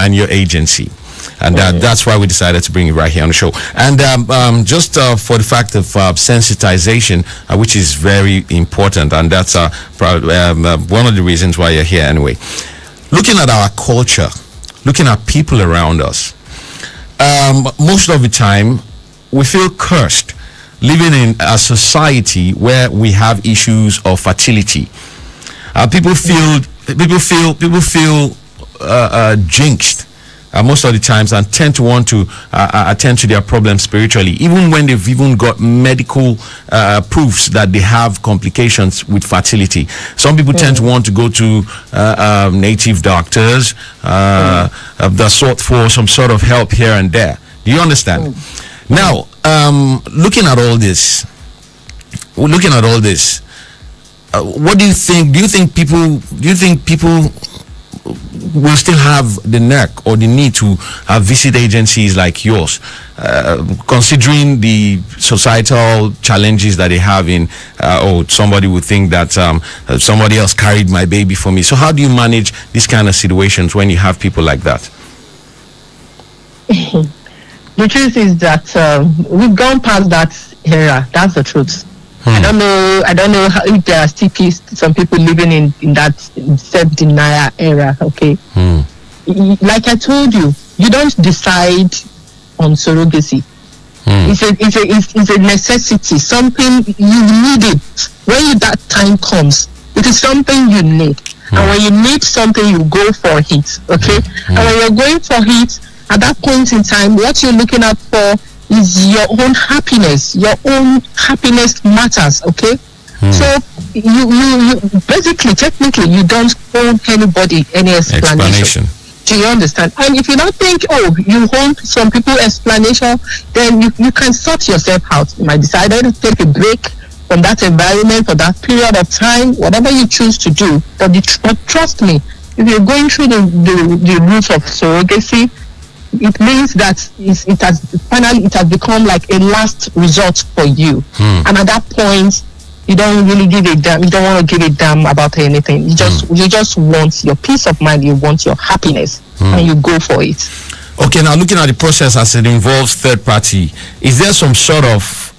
and your agency. And that's why we decided to bring you right here on the show. And just for the fact of sensitization, which is very important, and that's one of the reasons why you're here anyway. Looking at our culture, looking at people around us, most of the time we feel cursed living in a society where we have issues of fertility. People feel jinxed most of the times, and tend to want to attend to their problems spiritually, even when they've even got medical proofs that they have complications with fertility. Some people tend to want to go to native doctors that sort for some sort of help here and there. Do you understand? Now, looking at all this, what do you think? Do you think people will still have the nerve or the need to visit agencies like yours, considering the societal challenges that they have in, somebody would think that somebody else carried my baby for me. So how do you manage these kind of situations when you have people like that? The truth is that we've gone past that era. That's the truth. I don't know how, if there are still some people living in that self-denial era. Okay, like I told you, you don't decide on surrogacy. It's a necessity, something you need it. When that time comes, it is something you need. And when you need something, you go for it. Okay, and when you're going for it, at that point in time, what you're looking out for is your own happiness. Your own happiness matters, okay? So you basically, technically, you don't owe anybody any explanation. Do you understand? And if you don't think, you owe some people explanation, then you can sort yourself out. You might decide to take a break from that environment for that period of time, whatever you choose to do. But trust me, if you're going through the route of surrogacy, it means that it has become like a last resort for you. And at that point, you don't really give a damn. You don't want to give a damn about anything. You just want your peace of mind. You want your happiness, and you go for it. Okay, now looking at the process as it involves third party, is there some sort of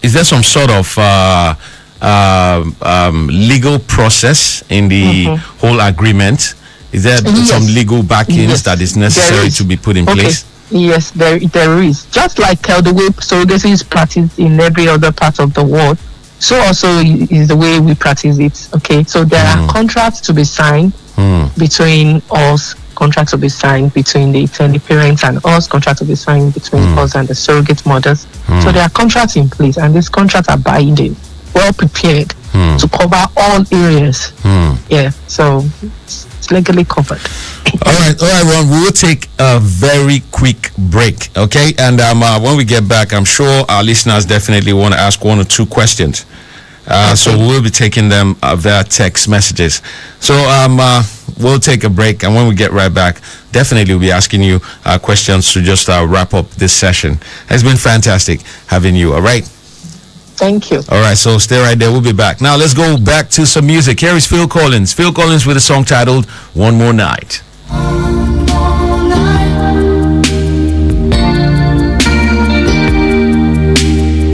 legal process in the whole agreement? Is there some legal backings that is necessary to be put in place? Yes, there is. Just like the way surrogacy is practiced in every other part of the world, so also is the way we practice it. Okay, so there are contracts to be signed between us, contracts to be signed between the intended parents and us, contracts to be signed between us and the surrogate mothers. So there are contracts in place, and these contracts are binding, well prepared to cover all areas. Yeah, so it's legally covered. All right, Ron, we will take a very quick break, okay? And when we get back, I'm sure our listeners definitely want to ask one or two questions. So we'll be taking them via text messages. So we'll take a break, and when we get right back, definitely we'll be asking you questions to just wrap up this session. It's been fantastic having you, all right? Thank you. All right, so stay right there. We'll be back. Now let's go back to some music. Here is Phil Collins. Phil Collins with a song titled One More Night.